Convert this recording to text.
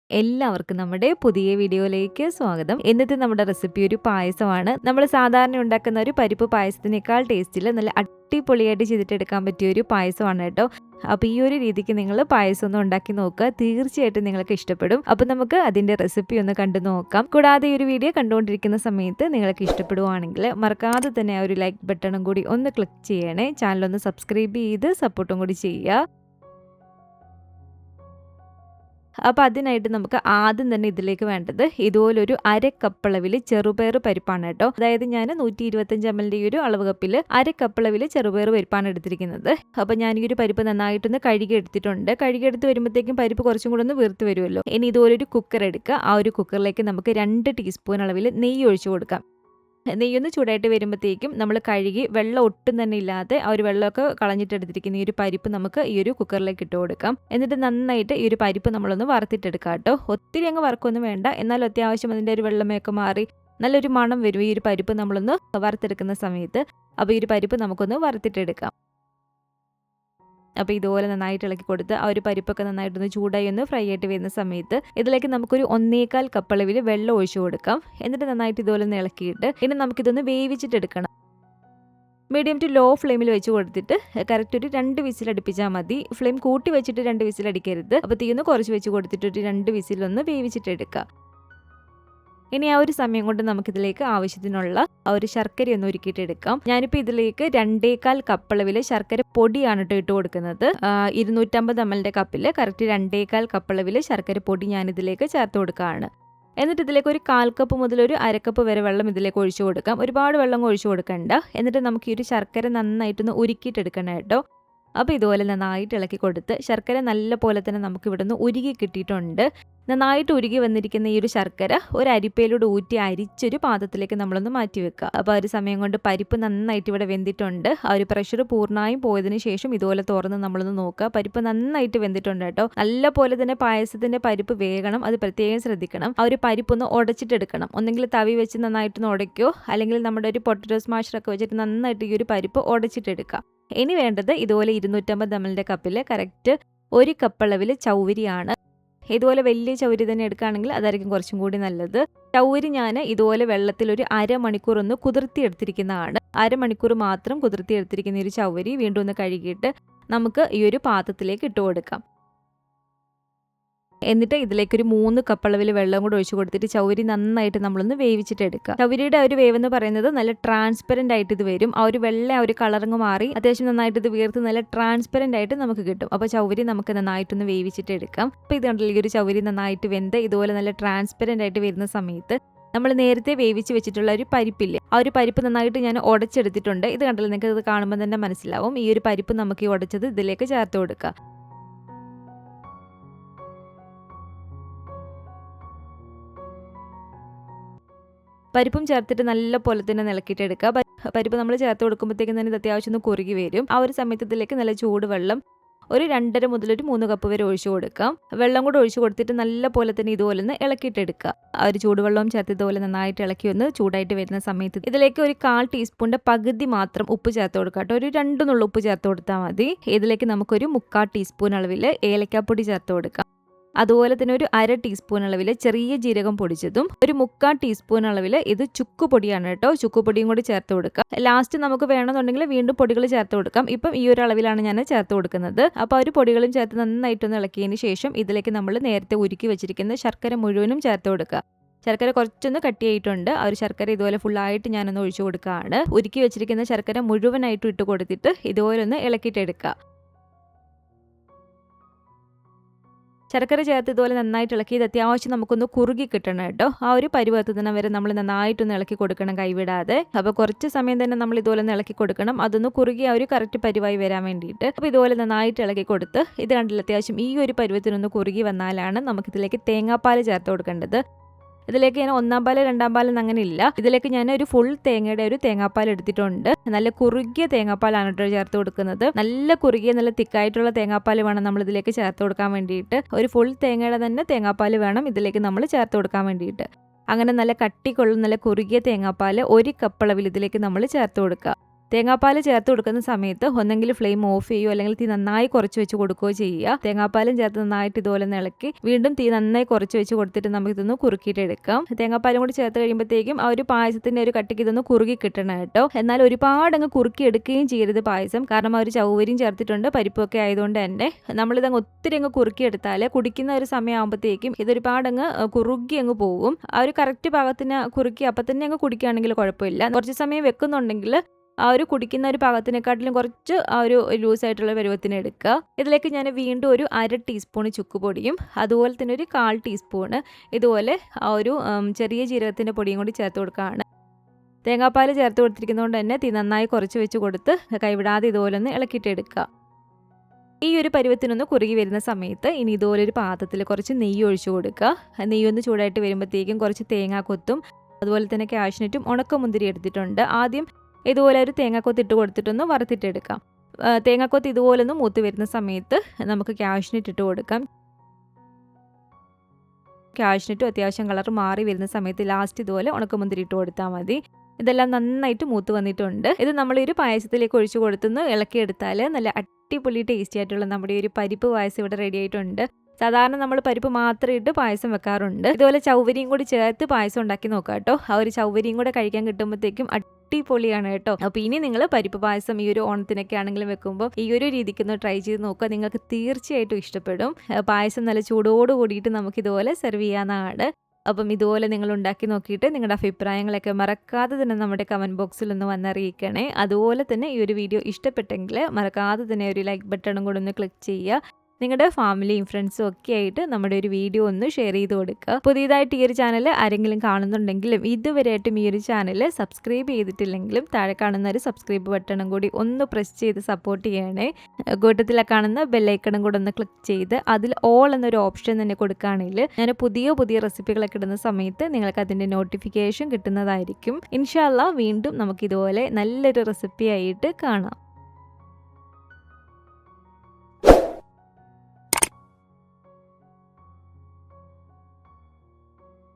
എല്ലാവർക്കും നമ്മുടെ പുതിയ വീഡിയോയിലേക്ക് സ്വാഗതം. ഇന്നത്തെ നമ്മുടെ റെസിപ്പി ഒരു പായസമാണ്. നമ്മൾ സാധാരണ ഉണ്ടാക്കുന്ന ഒരു പരിപ്പ് പായസത്തിനേക്കാൾ ടേസ്റ്റിൽ നല്ല അടിപൊളിയായിട്ട് ചെയ്തിട്ടെടുക്കാൻ പറ്റിയ ഒരു പായസമാണ് കേട്ടോ. അപ്പോൾ ഈ ഒരു രീതിക്ക് നിങ്ങൾ പായസം ഒന്ന് ഉണ്ടാക്കി നോക്കുക, തീർച്ചയായിട്ടും നിങ്ങൾക്ക് ഇഷ്ടപ്പെടും. അപ്പോൾ നമുക്ക് അതിൻ്റെ റെസിപ്പി ഒന്ന് കണ്ടു നോക്കാം. കൂടാതെ ഈ ഒരു വീഡിയോ കണ്ടുകൊണ്ടിരിക്കുന്ന സമയത്ത് നിങ്ങൾക്ക് ഇഷ്ടപ്പെടുവാണെങ്കിൽ മറക്കാതെ തന്നെ ആ ഒരു ലൈക്ക് ബട്ടണും കൂടി ഒന്ന് ക്ലിക്ക് ചെയ്യണേ. ചാനലൊന്ന് സബ്സ്ക്രൈബ് ചെയ്ത് സപ്പോർട്ടും കൂടി ചെയ്യുക. അപ്പോൾ അതിനായിട്ട് നമുക്ക് ആദ്യം തന്നെ ഇതിലേക്ക് വേണ്ടത് ഇതുപോലൊരു അര കപ്പളവിൽ ചെറുപയർ പരിപ്പാണ് കേട്ടോ. അതായത് ഞാൻ 125 ml ഈ ഒരു അളവ് കപ്പിൽ അര കപ്പളവിൽ ചെറുപയർ പരിപ്പാണ് എടുത്തിരിക്കുന്നത്. അപ്പോൾ ഞാൻ ഈ ഒരു പരിപ്പ് നന്നായിട്ടൊന്ന് കഴുകി എടുത്തിട്ടുണ്ട്. കഴുകിയെടുത്ത് വരുമ്പോഴത്തേക്കും പരിപ്പ് കുറച്ചും കൂടെ ഒന്ന് വീർത്ത് വരുമല്ലോ. ഇനി ഇതുപോലൊരു കുക്കർ എടുക്കുക. ആ ഒരു കുക്കറിലേക്ക് നമുക്ക് 2 ടീസ്പൂൺ അളവിൽ നെയ്യ് ഒഴിച്ചു കൊടുക്കാം. നെയ്യൊന്ന് ചൂടായിട്ട് വരുമ്പോഴത്തേക്കും നമ്മൾ കഴുകി വെള്ളം ഒട്ടും തന്നെ ഇല്ലാതെ ആ ഒരു വെള്ളമൊക്കെ കളഞ്ഞിട്ടെടുത്തിരിക്കുന്ന ഈ ഒരു പരിപ്പ് നമുക്ക് ഈ ഒരു കുക്കറിലേക്ക് ഇട്ട് കൊടുക്കാം. എന്നിട്ട് നന്നായിട്ട് ഈ ഒരു പരിപ്പ് നമ്മളൊന്ന് വറുത്തിട്ടെടുക്കാം കേട്ടോ. ഒത്തിരി അങ്ങ് വറക്കൊന്നും വേണ്ട, എന്നാലും അത്യാവശ്യം അതിൻ്റെ ഒരു വെള്ളമൊക്കെ മാറി നല്ലൊരു മണം വരും ഈ ഒരു പരിപ്പ് നമ്മളൊന്ന് വറുത്തെടുക്കുന്ന സമയത്ത്. അപ്പോൾ ഈ ഒരു പരിപ്പ് നമുക്കൊന്ന് വറുത്തിട്ടെടുക്കാം. അപ്പോൾ ഇതുപോലെ നന്നായിട്ട് ഇളക്കി കൊടുത്ത് ആ ഒരു പരിപ്പൊക്കെ നന്നായിട്ടൊന്ന് ചൂടായി ഒന്ന് ഫ്രൈ ആയിട്ട് വരുന്ന സമയത്ത് ഇതിലേക്ക് നമുക്കൊരു 1.25 കപ്പ് അളവിൽ വെള്ളം ഒഴിച്ചു കൊടുക്കാം. എന്നിട്ട് നന്നായിട്ട് ഇതുപോലെ ഒന്ന് ഇളക്കിയിട്ട് ഇനി നമുക്കിതൊന്ന് വേവിച്ചിട്ടെടുക്കണം. മീഡിയം ടു ലോ ഫ്ലെയിമിൽ വെച്ച് കൊടുത്തിട്ട് കറക്റ്റ് ഒരു 2 വിസിൽ അടുപ്പിച്ചാൽ മതി. ഫ്ലെയിം കൂട്ടി വെച്ചിട്ട് 2 വിസിൽ അടിക്കരുത്. അപ്പോൾ തീയൊന്ന് കുറച്ച് വെച്ച് കൊടുത്തിട്ട് ഒരു 2 വിസിലൊന്ന് വേവിച്ചിട്ടെടുക്കുക. ഇനി ആ ഒരു സമയം കൊണ്ട് നമുക്കിതിലേക്ക് ആവശ്യത്തിനുള്ള ആ ഒരു ശർക്കര ഒന്ന് ഉരുക്കിയിട്ടെടുക്കാം. ഞാനിപ്പോൾ ഇതിലേക്ക് 2.25 കപ്പ് അളവിൽ ശർക്കര പൊടിയാണ് ഇട്ട് കൊടുക്കുന്നത്. 250 ml കപ്പിൽ കറക്റ്റ് 2.25 കപ്പ് അളവിൽ ശർക്കര പൊടി ഞാനിതിലേക്ക് ചേർത്ത് കൊടുക്കുകയാണ്. എന്നിട്ട് ഇതിലേക്ക് ഒരു 1/4 കപ്പ് മുതൽ ഒരു 1/2 കപ്പ് വരെ വെള്ളം ഇതിലേക്ക് ഒഴിച്ചു കൊടുക്കാം. ഒരുപാട് വെള്ളം ഒഴിച്ചു കൊടുക്കണ്ട. എന്നിട്ട് നമുക്ക് ഈ ഒരു ശർക്കര നന്നായിട്ടൊന്ന് ഉരുക്കിയിട്ടെടുക്കണം കേട്ടോ. അപ്പോൾ ഇതുപോലെ നന്നായിട്ട് ഇളക്കി കൊടുത്ത് ശർക്കര നല്ല പോലെ തന്നെ നമുക്ക് ഇവിടെ നിന്ന് ഉരുകി കിട്ടിയിട്ടുണ്ട്. നന്നായിട്ട് ഉരുകി വന്നിരിക്കുന്ന ഈ ഒരു ശർക്കര ഒരു അരിപ്പയിലൂടെ ഊറ്റി അരിച്ചൊരു പാത്രത്തിലേക്ക് നമ്മളൊന്ന് മാറ്റി വെക്കുക. അപ്പോൾ ആ ഒരു സമയം കൊണ്ട് പരിപ്പ് നന്നായിട്ട് ഇവിടെ വെന്തിട്ടുണ്ട്. ആ ഒരു പ്രഷർ പൂർണ്ണമായും പോയതിനു ശേഷം ഇതുപോലെ തുറന്ന് നമ്മളൊന്ന് നോക്കുക. പരിപ്പ് നന്നായിട്ട് വെന്തിട്ടുണ്ട് കേട്ടോ. നല്ല പോലെ തന്നെ പായസത്തിന്റെ പരിപ്പ് വേകണം, അത് പ്രത്യേകം ശ്രദ്ധിക്കണം. ആ ഒരു പരിപ്പൊന്ന് ഉടച്ചിട്ടെടുക്കണം. ഒന്നെങ്കിൽ തവി വെച്ച് നന്നായിട്ടൊന്ന് ഉടയ്ക്കോ, അല്ലെങ്കിൽ നമ്മുടെ ഒരു പൊട്ടറ്റോ സ്മാഷറൊക്കെ വെച്ചിട്ട് നന്നായിട്ട് ഈ ഒരു പരിപ്പ് ഉടച്ചിട്ടെടുക്കുക. ഇനി വേണ്ടത് ഇതുപോലെ 250 ml കപ്പിൽ കറക്റ്റ് 1 കപ്പ് അളവിൽ ചൗവരിയാണ്. ഇതുപോലെ വലിയ ചൗവരി തന്നെ എടുക്കുകയാണെങ്കിൽ അതായിരിക്കും കുറച്ചും കൂടി നല്ലത്. ചൗവരി ഞാൻ ഇതുപോലെ വെള്ളത്തിൽ ഒരു അരമണിക്കൂർ ഒന്ന് കുതിർത്തി എടുത്തിരിക്കുന്നതാണ്. അരമണിക്കൂർ മാത്രം കുതിർത്തി എടുത്തിരിക്കുന്ന ഒരു ചൗവരി വീണ്ടും ഒന്ന് കഴുകിയിട്ട് നമുക്ക് ഈ ഒരു പാത്രത്തിലേക്ക് ഇട്ട് കൊടുക്കാം. എന്നിട്ട് ഇതിലേക്കൊരു 3 കപ്പ് അളവിൽ വെള്ളം കൂടെ ഒഴിച്ചു കൊടുത്തിട്ട് ചൗവരി നന്നായിട്ട് നമ്മളൊന്ന് വേവിച്ചിട്ടെടുക്കുക. ചൗവരിയുടെ ഒരു വേവെന്ന് പറയുന്നത് നല്ല ട്രാൻസ്പെറൻ്റ് ആയിട്ട് ഇത് വരും. ആ ഒരു വെള്ള ആ ഒരു കളറങ്ങ് മാറി അത്യാവശ്യം നന്നായിട്ട് ഇത് വീർത്ത് നല്ല ട്രാൻസ്പെറൻ്റ് ആയിട്ട് നമുക്ക് കിട്ടും. അപ്പോൾ ചൗവരി നമുക്ക് നന്നായിട്ടൊന്ന് വേവിച്ചിട്ടെടുക്കാം. അപ്പോൾ ഇത് കണ്ടില്ല, ഈ ഒരു ചൗവരി നന്നായിട്ട് വെന്ത് ഇതുപോലെ നല്ല ട്രാൻസ്പെറൻ്റ് ആയിട്ട് വരുന്ന സമയത്ത് നമ്മൾ നേരത്തെ വേവിച്ച് വെച്ചിട്ടുള്ള ഒരു പരിപ്പില്ലേ, ആ ഒരു പരിപ്പ് നന്നായിട്ട് ഞാൻ ഉടച്ചെടുത്തിട്ടുണ്ട്. ഇത് കണ്ടില്ല, നിങ്ങൾക്ക് ഇത് കാണുമ്പോൾ തന്നെ മനസ്സിലാവും. ഈ ഒരു പരിപ്പ് നമുക്ക് ഈ ഉടച്ചത് ഇതിലേക്ക് ചേർത്ത് കൊടുക്കുക. പരിപ്പും ചേർത്തിട്ട് നല്ല പോലെ തന്നെ ഇളക്കിയിട്ടെടുക്കുക. പരിപ്പ് നമ്മൾ ചേർത്ത് കൊടുക്കുമ്പോഴത്തേക്കും തന്നെ ഇത് അത്യാവശ്യം ഒന്ന് കുറുകി വരും. ആ ഒരു സമയത്ത് ഇതിലേക്ക് നല്ല ചൂട് വെള്ളം ഒരു 2.5 മുതൽ ഒരു 3 കപ്പ് വരെ ഒഴിച്ചു കൊടുക്കാം. വെള്ളം കൂടെ ഒഴിച്ചു കൊടുത്തിട്ട് നല്ല പോലെ തന്നെ ഇതുപോലെ ഒന്ന് ഇളക്കിയിട്ടെടുക്കുക. ആ ഒരു ചൂടുവെള്ളവും ചേർത്ത് ഇതുപോലെ നന്നായിട്ട് ഇളക്കി ഒന്ന് ചൂടായിട്ട് വരുന്ന സമയത്ത് ഇതിലേക്ക് ഒരു 1/4 ടീസ്പൂണിൻ്റെ പകുതി മാത്രം ഉപ്പ് ചേർത്ത് കൊടുക്കുക കേട്ടോ. ഒരു 2 നുള്ള ഉപ്പ് ചേർത്ത് കൊടുത്താൽ മതി. ഇതിലേക്ക് നമുക്കൊരു 1/4 ടീസ്പൂൺ അളവിൽ ഏലക്കാപ്പൊടി ചേർത്ത് കൊടുക്കാം. അതുപോലെ തന്നെ ഒരു 1/2 ടീസ്പൂൺ അളവിൽ ചെറിയ ജീരകം പൊടിച്ചതും ഒരു 1/4 ടീസ്പൂൺ അളവിൽ ഇത് ചുക്കുപൊടിയാണ് കേട്ടോ. ചുക്കുപൊടിയും കൂടി ചേർത്ത് കൊടുക്കുക. ലാസ്റ്റ് നമുക്ക് വേണമെന്നുണ്ടെങ്കിൽ വീണ്ടും പൊടികൾ ചേർത്ത് കൊടുക്കാം. ഇപ്പം ഈ ഒരു അളവിലാണ് ഞാൻ ചേർത്ത് കൊടുക്കുന്നത്. അപ്പോൾ ഒരു പൊടികളും ചേർത്ത് നന്നായിട്ടൊന്ന് ഇളക്കിയതിന് ശേഷം ഇതിലേക്ക് നമ്മൾ നേരത്തെ ഉരുക്കി വെച്ചിരിക്കുന്ന ശർക്കര മുഴുവനും ചേർത്ത് കൊടുക്കുക. ശർക്കര കുറച്ചൊന്ന് കട്ടിയായിട്ടുണ്ട്. ആ ഒരു ശർക്കര ഇതുപോലെ ഫുള്ളായിട്ട് ഞാനൊന്ന് ഒഴിച്ചു കൊടുക്കുകയാണ്. ഉരുക്കി വെച്ചിരിക്കുന്ന ശർക്കര മുഴുവനായിട്ട് ഇട്ട് കൊടുത്തിട്ട് ഇതുപോലെ ഒന്ന് ഇളക്കിയിട്ടെടുക്കുക. ശർക്കര ചേർത്ത് ഇതുപോലെ നന്നായിട്ട് ഇളക്കി ഇത് അത്യാവശ്യം നമുക്കൊന്ന് കുറുകി കിട്ടണം കേട്ടോ. ആ ഒരു പരുവത്തിന് വരെ നമ്മൾ നന്നായിട്ടൊന്ന് ഇളക്കി കൊടുക്കണം, കൈവിടാതെ. അപ്പോൾ കുറച്ച് സമയം തന്നെ നമ്മൾ ഇതുപോലെ ഒന്ന് ഇളക്കി കൊടുക്കണം. അതൊന്ന് കുറുകി ആ ഒരു കറക്റ്റ് പരുവായി വരാൻ വേണ്ടിയിട്ട്. അപ്പോൾ ഇതുപോലെ നന്നായിട്ട് ഇളക്കി കൊടുത്ത് ഇത് കണ്ടില്ല, അത്യാവശ്യം ഈ ഒരു പരുവത്തിനൊന്ന് കുറുകി വന്നാലാണ് നമുക്കിതിലേക്ക് തേങ്ങാപ്പാൽ ചേർത്ത് കൊടുക്കേണ്ടത്. ഇതിലേക്ക് ഞാൻ 1-ാം പാല് 2-ാം പാലെന്ന് അങ്ങനെ ഇല്ല. ഇതിലേക്ക് ഞാൻ ഒരു ഫുൾ തേങ്ങയുടെ ഒരു തേങ്ങാപ്പാൽ എടുത്തിട്ടുണ്ട്. നല്ല കുറുകിയ തേങ്ങാപ്പാലാണ് കേട്ടോ ചേർത്ത് കൊടുക്കുന്നത്. നല്ല കുറുകിയ നല്ല തിക്കായിട്ടുള്ള തേങ്ങാപ്പാൽ വേണം നമ്മൾ ഇതിലേക്ക് ചേർത്ത് കൊടുക്കാൻ വേണ്ടിയിട്ട്. ഒരു ഫുൾ തേങ്ങയുടെ തന്നെ തേങ്ങാപ്പാൽ വേണം ഇതിലേക്ക് നമ്മൾ ചേർത്ത് കൊടുക്കാൻ വേണ്ടിയിട്ട്. അങ്ങനെ നല്ല കട്ടിക്കൊള്ളും നല്ല കുറുകിയ തേങ്ങാപ്പാൽ 1 കപ്പ് അളവിൽ ഇതിലേക്ക് നമ്മൾ ചേർത്ത് കൊടുക്കുക. തേങ്ങാപ്പാൽ ചേർത്ത് കൊടുക്കുന്ന സമയത്ത് ഒന്നെങ്കിൽ ഫ്ലെയിം ഓഫ് ചെയ്യുകയോ അല്ലെങ്കിൽ തീ നന്നായി കുറച്ച് വെച്ച് കൊടുക്കുകയോ ചെയ്യുക. തേങ്ങാപ്പാലും ചേർത്ത് നന്നായിട്ട് ഇതുപോലെ ഇളക്കി വീണ്ടും തീ നന്നായി കുറച്ച് വെച്ച് കൊടുത്തിട്ട് നമുക്ക് ഇതൊന്ന് കുറുക്കിയിട്ട് എടുക്കാം. തേങ്ങാപ്പാലും കൂടി ചേർത്ത് കഴിയുമ്പോഴത്തേക്കും ആ ഒരു പായസത്തിന്റെ ഒരു കട്ടിക്ക് ഇതൊന്ന് കുറുകി കിട്ടണം കേട്ടോ. എന്നാൽ ഒരുപാട് അങ്ങ് കുറുക്കി എടുക്കുകയും ചെയ്യരുത് പായസം. കാരണം ആ ഒരു ചവ്വരിയും ചേർത്തിട്ടുണ്ട്, പരിപ്പൊക്കെ ആയതുകൊണ്ട് തന്നെ നമ്മളിതങ്ങ് ഒത്തിരി അങ്ങ് കുറുക്കി എടുത്താൽ കുടിക്കുന്ന ഒരു സമയമാകുമ്പോഴത്തേക്കും ഇതൊരുപാട് അങ്ങ് കുറുകി അങ്ങ് പോകും. ആ ഒരു കറക്റ്റ് പാകത്തിന് കുറുക്കി അപ്പം തന്നെ അങ്ങ് കുടിക്കുകയാണെങ്കിൽ കുഴപ്പമില്ല. കുറച്ച് സമയം വെക്കുന്നുണ്ടെങ്കിൽ ആ ഒരു കുടിക്കുന്ന ഒരു പാകത്തിനെക്കാട്ടിലും കുറച്ച് ആ ഒരു ലൂസായിട്ടുള്ള പരുവത്തിന് എടുക്കുക. ഇതിലേക്ക് ഞാൻ വീണ്ടും ഒരു 1/2 ടീസ്പൂൺ ചുക്കുപൊടിയും അതുപോലെ തന്നെ ഒരു 1/4 ടീസ്പൂണ് ഇതുപോലെ ആ ഒരു ചെറിയ ജീരകത്തിൻ്റെ പൊടിയും കൂടി ചേർത്ത് കൊടുക്കുകയാണ്. തേങ്ങാപ്പാൽ ചേർത്ത് കൊടുത്തിരിക്കുന്നതുകൊണ്ട് തന്നെ തീ നന്നായി കുറച്ച് വെച്ച് കൊടുത്ത് കൈവിടാതെ ഇതുപോലെ ഒന്ന് ഇളക്കിയിട്ടെടുക്കുക. ഈ ഒരു പരുവത്തിനൊന്ന് കുറുകി വരുന്ന സമയത്ത് ഇനി ഇതുപോലെ ഒരു പാത്രത്തിൽ കുറച്ച് നെയ്യ് ഒഴിച്ചു കൊടുക്കുക. നെയ്യൊന്ന് ചൂടായിട്ട് വരുമ്പോഴത്തേക്കും കുറച്ച് തേങ്ങാക്കൊത്തും അതുപോലെ തന്നെ കാഷ്നട്ടും ഉണക്കമുന്തിരി എടുത്തിട്ടുണ്ട്. ആദ്യം ഇതുപോലെ ഒരു തേങ്ങാക്കൊത്ത് ഇട്ട് കൊടുത്തിട്ടൊന്ന് വറുത്തിട്ടെടുക്കാം. തേങ്ങാക്കൊത്ത് ഇതുപോലെ ഒന്ന് മൂത്ത് വരുന്ന സമയത്ത് നമുക്ക് കാഷ്നട്ട് ഇട്ട് കൊടുക്കാം. കാഷ്നട്ടും അത്യാവശ്യം കളർ മാറി വരുന്ന സമയത്ത് ലാസ്റ്റ് ഇതുപോലെ ഉണക്കമുന്തിരി ഇട്ട് കൊടുത്താൽ മതി. ഇതെല്ലാം നന്നായിട്ട് മൂത്ത് വന്നിട്ടുണ്ട്. ഇത് നമ്മളൊരു പായസത്തിലേക്ക് ഒഴിച്ചു കൊടുത്തുനിന്ന് ഇളക്കിയെടുത്താൽ നല്ല അടിപൊളി ടേസ്റ്റി ആയിട്ടുള്ള നമ്മുടെ ഒരു പരിപ്പ് പായസം ഇവിടെ റെഡി ആയിട്ടുണ്ട്. സാധാരണ നമ്മൾ പരിപ്പ് മാത്രം ഇട്ട് പായസം വെക്കാറുണ്ട്. ഇതുപോലെ ചൗവരിയും കൂടി ചേർത്ത് പായസം ഉണ്ടാക്കി നോക്കാം കേട്ടോ. ആ ഒരു ചൗവരിയും കൂടെ കഴിക്കാൻ കിട്ടുമ്പോഴത്തേക്കും അടിപൊളിയാണ് കേട്ടോ. അപ്പോൾ ഇനി നിങ്ങൾ പരിപ്പ് പായസം ഈ ഒരു ഓണത്തിനൊക്കെ ആണെങ്കിലും വെക്കുമ്പോൾ ഈ ഒരു രീതിക്കൊന്ന് ട്രൈ ചെയ്ത് നോക്കുക. നിങ്ങൾക്ക് തീർച്ചയായിട്ടും ഇഷ്ടപ്പെടും. പായസം നല്ല ചൂടോട് കൂടിയിട്ട് നമുക്ക് ഇതുപോലെ സെർവ് ചെയ്യാവുന്നതാണ്. അപ്പം ഇതുപോലെ നിങ്ങൾ ഉണ്ടാക്കി നോക്കിയിട്ട് നിങ്ങളുടെ അഭിപ്രായങ്ങളൊക്കെ മറക്കാതെ തന്നെ നമ്മുടെ കമൻറ്റ് ബോക്സിൽ ഒന്ന് വന്നറിയിക്കണേ. അതുപോലെ തന്നെ ഈ ഒരു വീഡിയോ ഇഷ്ടപ്പെട്ടെങ്കിൽ മറക്കാതെ തന്നെ ഒരു ലൈക്ക് ബട്ടണും കൂടെ ഒന്ന് ക്ലിക്ക് ചെയ്യുക. നിങ്ങളുടെ ഫാമിലിയും ഫ്രണ്ട്സും ഒക്കെ ആയിട്ട് നമ്മുടെ ഒരു വീഡിയോ ഒന്ന് ഷെയർ ചെയ്ത് കൊടുക്കുക. പുതിയതായിട്ട് ഈ ഒരു ചാനൽ ആരെങ്കിലും കാണുന്നുണ്ടെങ്കിലും ഇതുവരെയായിട്ടും ഈ ഒരു ചാനൽ സബ്സ്ക്രൈബ് ചെയ്തിട്ടില്ലെങ്കിലും താഴെ കാണുന്ന ഒരു സബ്സ്ക്രൈബ് ബട്ടണും കൂടി ഒന്ന് പ്രസ് ചെയ്ത് സപ്പോർട്ട് ചെയ്യണേ. കൂട്ടത്തിലെ കാണുന്ന ബെല്ലൈക്കണും കൂടെ ഒന്ന് ക്ലിക്ക് ചെയ്ത് അതിൽ ഓൾ എന്നൊരു ഓപ്ഷൻ തന്നെ കൊടുക്കുകയാണെങ്കിൽ ഞാൻ പുതിയ റെസിപ്പികളൊക്കെ ഇടുന്ന സമയത്ത് നിങ്ങൾക്ക് അതിൻ്റെ നോട്ടിഫിക്കേഷൻ കിട്ടുന്നതായിരിക്കും. ഇൻഷാ അല്ലാഹ് വീണ്ടും നമുക്കിതുപോലെ നല്ലൊരു റെസിപ്പി ആയിട്ട് കാണാം.